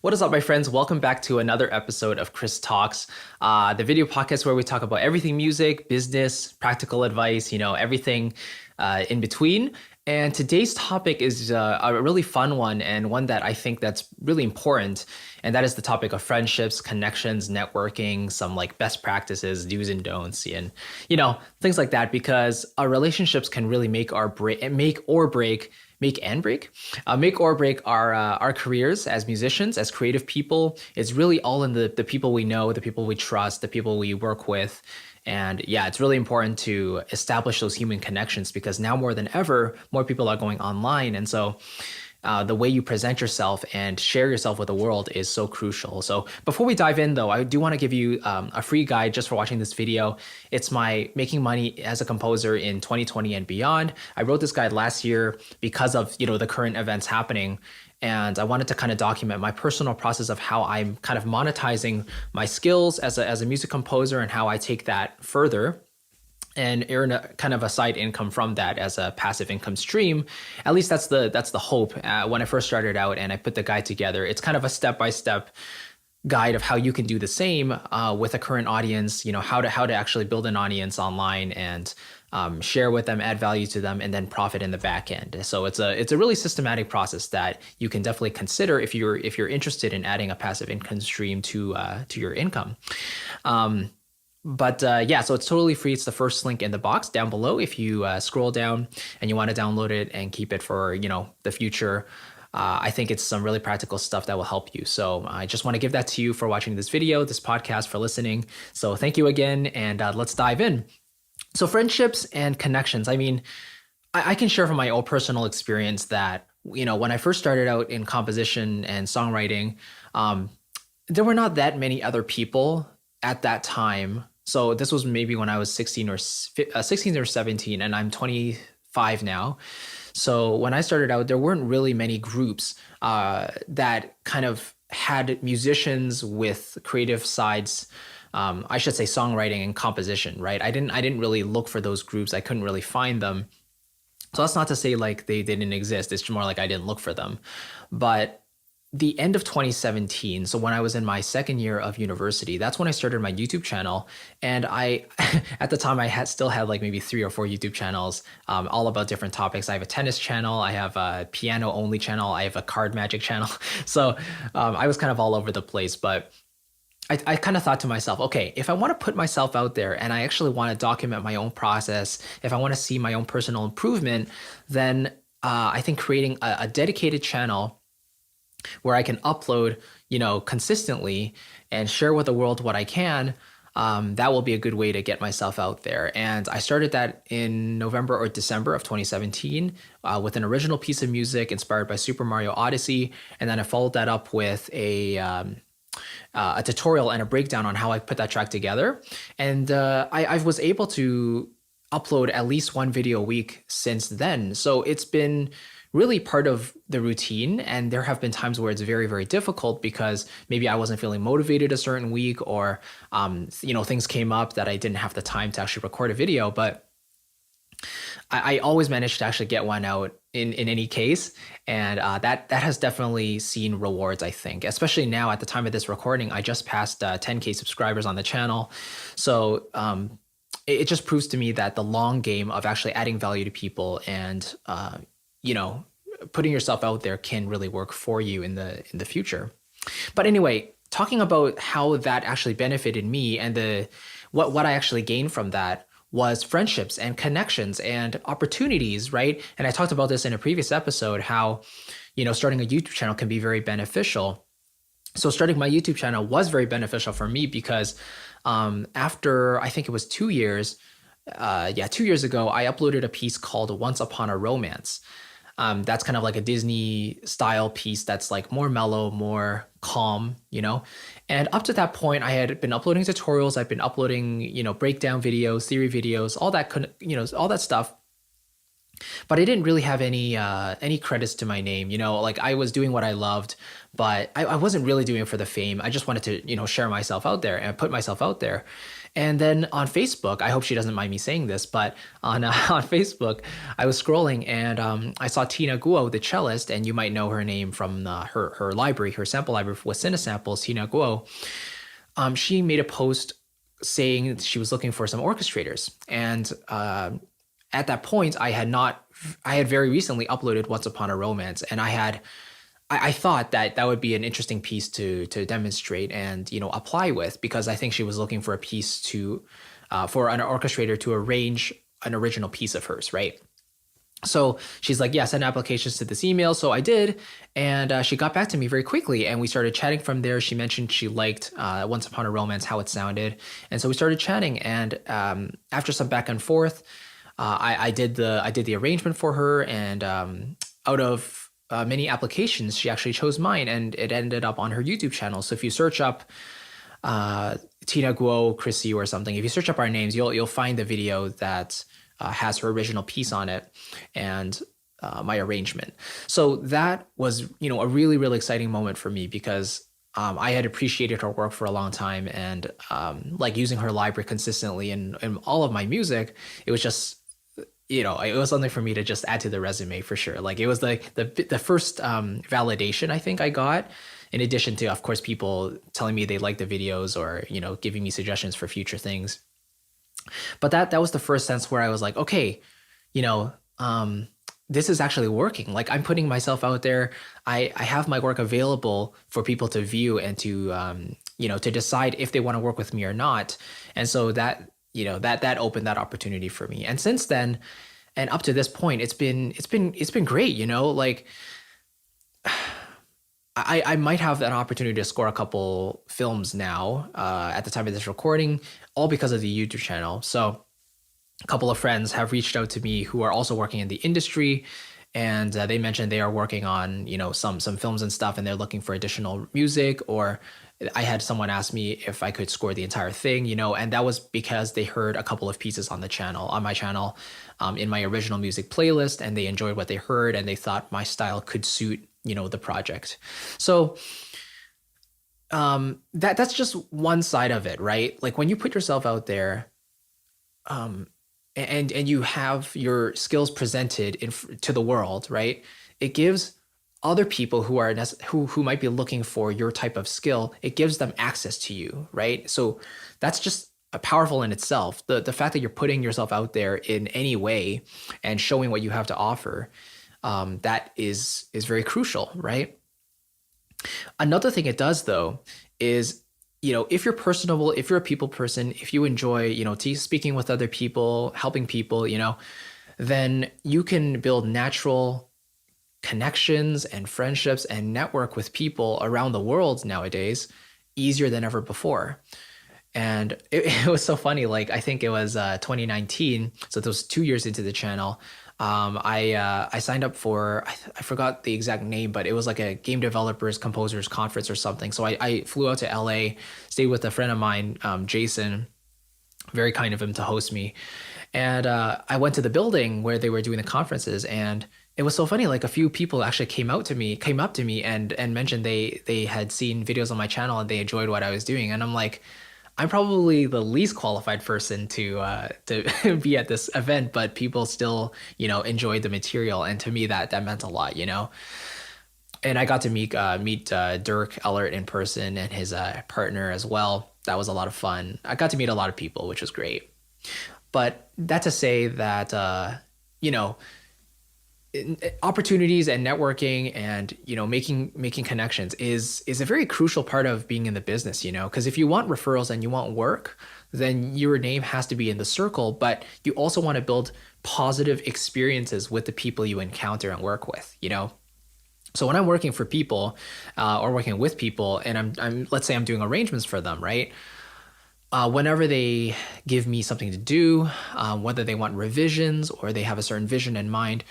What is up, my friends? Welcome back to another episode of Chris Talks, the video podcast where we talk about everything music, business, practical advice, everything in between. And today's topic is a really fun one and one that I think that's really important. And that is the topic of friendships, connections, networking, some like best practices, do's and don'ts, and things like that. Because our relationships can really make or break our careers as musicians, as creative people. It's really all in the people we know, the people we trust, the people we work with. And yeah, it's really important to establish those human connections because now more than ever, more people are going online. And so the way you present yourself and share yourself with the world is so crucial. So before we dive in, though, I do want to give you a free guide just for watching this video. It's my making money as a composer in 2020 and beyond. I wrote this guide last year because of the current events happening. And I wanted to kind of document my personal process of how I'm kind of monetizing my skills as a music composer and how I take that further and earn a kind of a side income from that as a passive income stream. At least that's the hope. When I first started out and I put the guide together, it's kind of a step-by-step guide of how you can do the same with a current audience. How to actually build an audience online and share with them, add value to them, and then profit in the back end. So it's a really systematic process that you can definitely consider if you're interested in adding a passive income stream to your income. But yeah, so it's totally free. It's the first link in the box down below. If you scroll down and you want to download it and keep it for the future, I think it's some really practical stuff that will help you. So I just want to give that to you for watching this video, this podcast, for listening. So thank you again, and let's dive in. So friendships and connections. I mean, I can share from my own personal experience that when I first started out in composition and songwriting, there were not that many other people at that time. So this was maybe when I was 16 or 17, and I'm 25 now. So when I started out, there weren't really many groups that kind of had musicians with creative sides. I should say songwriting and composition, right? I didn't really look for those groups. I couldn't really find them. So that's not to say like they didn't exist. It's more like I didn't look for them. But the end of 2017, so when I was in my second year of university, that's when I started my YouTube channel. And I, at the time, I still had like maybe 3 or 4 YouTube channels, all about different topics. I have a tennis channel, I have a piano only channel, I have a card magic channel. So I was kind of all over the place, but I kind of thought to myself, okay, if I want to put myself out there and I actually want to document my own process, if I want to see my own personal improvement, then I think creating a dedicated channel where I can upload, consistently and share with the world what I can, that will be a good way to get myself out there. And I started that in November or December of 2017 with an original piece of music inspired by Super Mario Odyssey. And then I followed that up with a tutorial and a breakdown on how I put that track together. And I was able to upload at least one video a week since then. So it's been really part of the routine. And there have been times where it's very, very difficult because maybe I wasn't feeling motivated a certain week, or, things came up that I didn't have the time to actually record a video. But I always managed to actually get one out in any case. And that has definitely seen rewards, I think, especially now at the time of this recording. I just passed 10K subscribers on the channel. So it just proves to me that the long game of actually adding value to people and, putting yourself out there can really work for you in the future. But anyway, talking about how that actually benefited me and what I actually gained from that was friendships and connections and opportunities, right? And I talked about this in a previous episode, how, starting a YouTube channel can be very beneficial. So starting my YouTube channel was very beneficial for me because after, I think it was 2 years, 2 years ago, I uploaded a piece called Once Upon a Romance. That's kind of like a Disney style piece that's like more mellow, more calm, And up to that point, I had been uploading tutorials. I've been uploading, breakdown videos, theory videos, all that stuff. But I didn't really have any credits to my name, like I was doing what I loved, but I wasn't really doing it for the fame. I just wanted to, share myself out there and put myself out there. And then on Facebook, I hope she doesn't mind me saying this, but on on Facebook, I was scrolling and I saw Tina Guo, the cellist, and you might know her name from her library, her sample library with Cinesamples, Tina Guo. She made a post saying she was looking for some orchestrators, and at that point, I had very recently uploaded Once Upon a Romance, and I thought that that would be an interesting piece to demonstrate and apply with, because I think she was looking for a piece to for an orchestrator to arrange an original piece of hers, right? So she's like, yeah, send applications to this email. So I did, and she got back to me very quickly, and we started chatting from there. She mentioned she liked Once Upon a Romance, how it sounded, and so we started chatting. And after some back and forth, I did the arrangement for her, and out of many applications, she actually chose mine, and it ended up on her YouTube channel. So if you search up Tina Guo, Chrissy, or something, if you search up our names, you'll find the video that has her original piece on it and my arrangement. So that was a really, really exciting moment for me, because I had appreciated her work for a long time, and like using her library consistently in all of my music, it was just it was something for me to just add to the resume for sure. Like it was like the first validation I think I got, in addition to, of course, people telling me they liked the videos, or giving me suggestions for future things. But that was the first sense where I was like, okay, you know, this is actually working. Like I'm putting myself out there. I have my work available for people to view and to to decide if they want to work with me or not. And so that that opened that opportunity for me. And since then, and up to this point, it's been great. Like I might have an opportunity to score a couple films now at the time of this recording, all because of the YouTube channel. So a couple of friends have reached out to me who are also working in the industry, and they mentioned they are working on some films and stuff, and they're looking for additional music. Or I had someone ask me if I could score the entire thing, and that was because they heard a couple of pieces on my channel, in my original music playlist, and they enjoyed what they heard, and they thought my style could suit the project. So that's just one side of it, right? Like when you put yourself out there, and you have your skills presented to the world, right? It gives other people who might be looking for your type of skill, it gives them access to you, right? So that's just powerful in itself. The fact that you're putting yourself out there in any way and showing what you have to offer, that is very crucial, right? Another thing it does, though, is if you're personable, if you're a people person, if you enjoy speaking with other people, helping people, then you can build natural connections and friendships and network with people around the world nowadays easier than ever before. And it was so funny. Like I think it was 2019, so it was 2 years into the channel. I signed up for, I forgot the exact name, but it was like a game developers composers conference or something. So I flew out to LA, stayed with a friend of mine, Jason, very kind of him to host me. And I went to the building where they were doing the conferences, and it was so funny. Like a few people actually came up to me and mentioned they had seen videos on my channel and they enjoyed what I was doing. And I'm like, I'm probably the least qualified person to be at this event, but people still, enjoyed the material, and to me that meant a lot, And I got to meet Dirk Ellert in person, and his partner as well. That was a lot of fun. I got to meet a lot of people, which was great. But that to say that opportunities and networking and making connections is a very crucial part of being in the business, because if you want referrals and you want work, then your name has to be in the circle, but you also want to build positive experiences with the people you encounter and work with. So when I'm working for people or working with people, and I'm let's say I'm doing arrangements for them, right? Whenever they give me something to do, whether they want revisions or they have a certain vision in mind,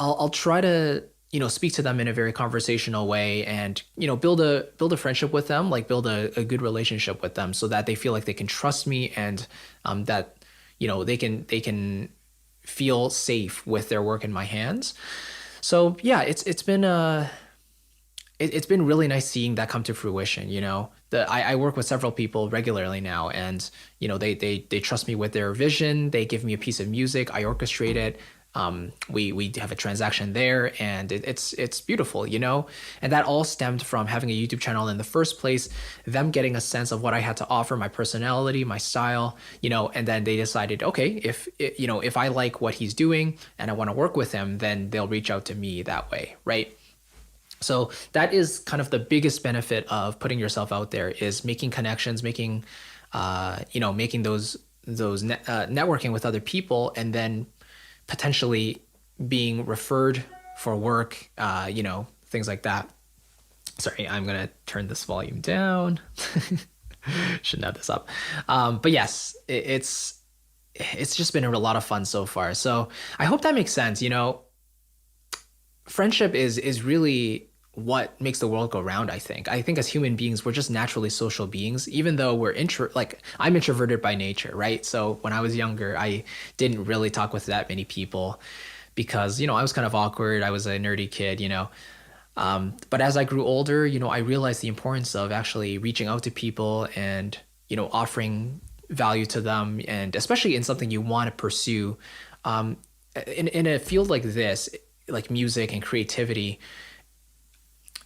I'll try to speak to them in a very conversational way, and build a friendship with them, like build a good relationship with them, so that they feel like they can trust me, and that they can feel safe with their work in my hands. So yeah, it's been it's been really nice seeing that come to fruition. I work with several people regularly now, and they trust me with their vision. They give me a piece of music, I orchestrate it. We have a transaction there, and it's beautiful, and that all stemmed from having a YouTube channel in the first place, them getting a sense of what I had to offer, my personality, my style, and then they decided, okay, if I like what he's doing and I want to work with him, then they'll reach out to me that way, right? So that is kind of the biggest benefit of putting yourself out there, is making connections, making networking with other people, and then potentially being referred for work, things like that. Sorry, I'm gonna turn this volume down. Shouldn't have this up. But yes, it's just been a lot of fun so far. So I hope that makes sense. Friendship is really what makes the world go round. I think as human beings, we're just naturally social beings, even though I'm introverted by nature, right? So when I was younger, I didn't really talk with that many people because I was kind of awkward. I was a nerdy kid. But as I grew older, I realized the importance of actually reaching out to people and offering value to them, and especially in something you want to pursue, in a field like this, like music and creativity.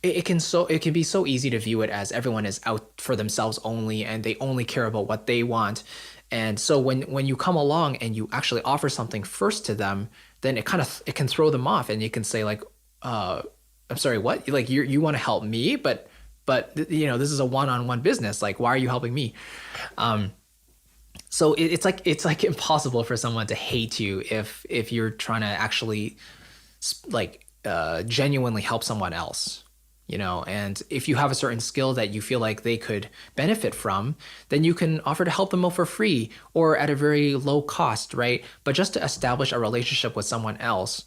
It can be so easy to view it as everyone is out for themselves only, and they only care about what they want. And so when you come along and you actually offer something first to them, then it can throw them off, and you can say like, I'm sorry, what? Like you want to help me, but this is a one-on-one business. Like, why are you helping me? So it's like impossible for someone to hate you if you're trying to actually genuinely help someone else. And if you have a certain skill that you feel like they could benefit from, then you can offer to help them out for free or at a very low cost, right? But just to establish a relationship with someone else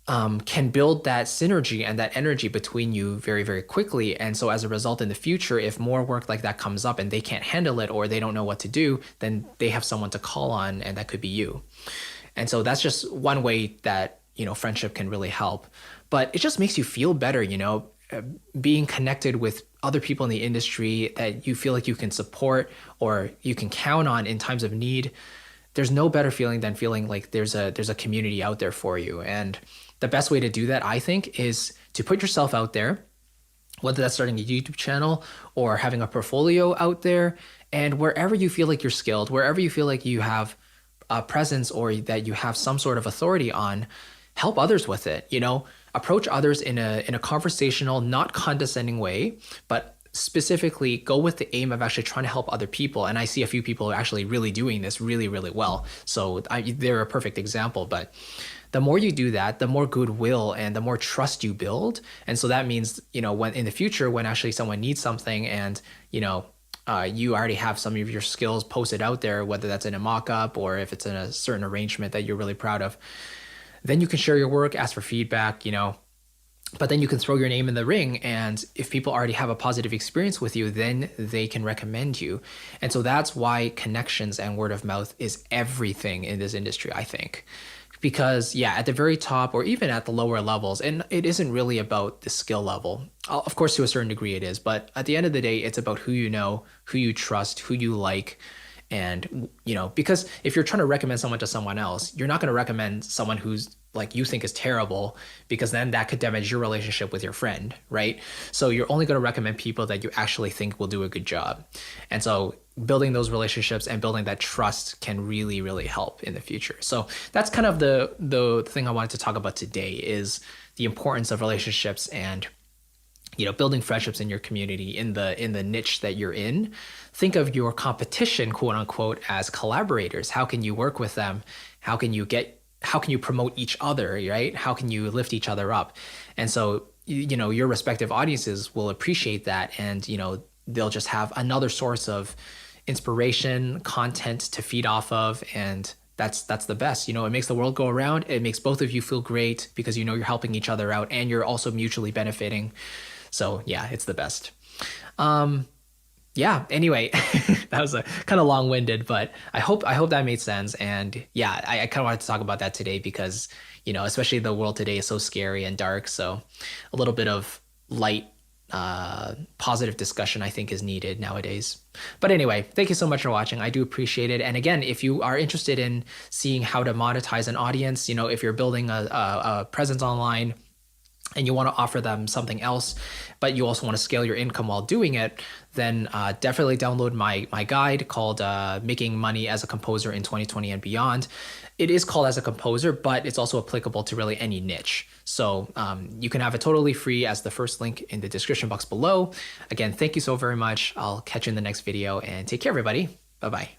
can build that synergy and that energy between you very, very quickly. And so as a result, in the future, if more work like that comes up and they can't handle it or they don't know what to do, then they have someone to call on, and that could be you. And so that's just one way that, friendship can really help. But it just makes you feel better, being connected with other people in the industry that you feel like you can support or you can count on in times of need. There's no better feeling than feeling like there's a community out there for you. And the best way to do that, I think, is to put yourself out there, whether that's starting a YouTube channel or having a portfolio out there, and wherever you feel like you're skilled, wherever you feel like you have a presence or that you have some sort of authority on, help others with it. Approach others in a conversational, not condescending way, but specifically go with the aim of actually trying to help other people. And I see a few people actually really doing this really, really well. So they're a perfect example. But the more you do that, the more goodwill and the more trust you build. And so that means, when in the future, when actually someone needs something and, you already have some of your skills posted out there, whether that's in a mock-up or if it's in a certain arrangement that you're really proud of, then you can share your work, ask for feedback, but then you can throw your name in the ring. And if people already have a positive experience with you, then they can recommend you. And so that's why connections and word of mouth is everything in this industry, I think. Because at the very top or even at the lower levels, and it isn't really about the skill level. Of course, to a certain degree it is, but at the end of the day, it's about who you know, who you trust, who you like. And, because if you're trying to recommend someone to someone else, you're not going to recommend someone who's like you think is terrible, because then that could damage your relationship with your friend, right? So you're only going to recommend people that you actually think will do a good job. And so building those relationships and building that trust can really, really help in the future. So that's kind of the thing I wanted to talk about today, is the importance of relationships and building friendships in your community, in the niche that you're in. Think of your competition, quote unquote, as collaborators. How can you work with them? How can you promote each other, right? How can you lift each other up? And so, your respective audiences will appreciate that, and, they'll just have another source of inspiration, content to feed off of, and that's the best. It makes the world go around. It makes both of you feel great because you're helping each other out and you're also mutually benefiting. So it's the best. Anyway, that was a kind of long-winded, but I hope that made sense. And I kind of wanted to talk about that today because, especially the world today is so scary and dark. So a little bit of light, positive discussion I think is needed nowadays. But anyway, thank you so much for watching. I do appreciate it. And again, if you are interested in seeing how to monetize an audience, you know, if you're building a presence online and you want to offer them something else, but you also want to scale your income while doing it, then definitely download my guide called Making Money as a Composer in 2020 and Beyond. It is called as a composer, but it's also applicable to really any niche. So you can have it totally free as the first link in the description box below. Again, thank you so very much. I'll catch you in the next video and take care, everybody. Bye-bye.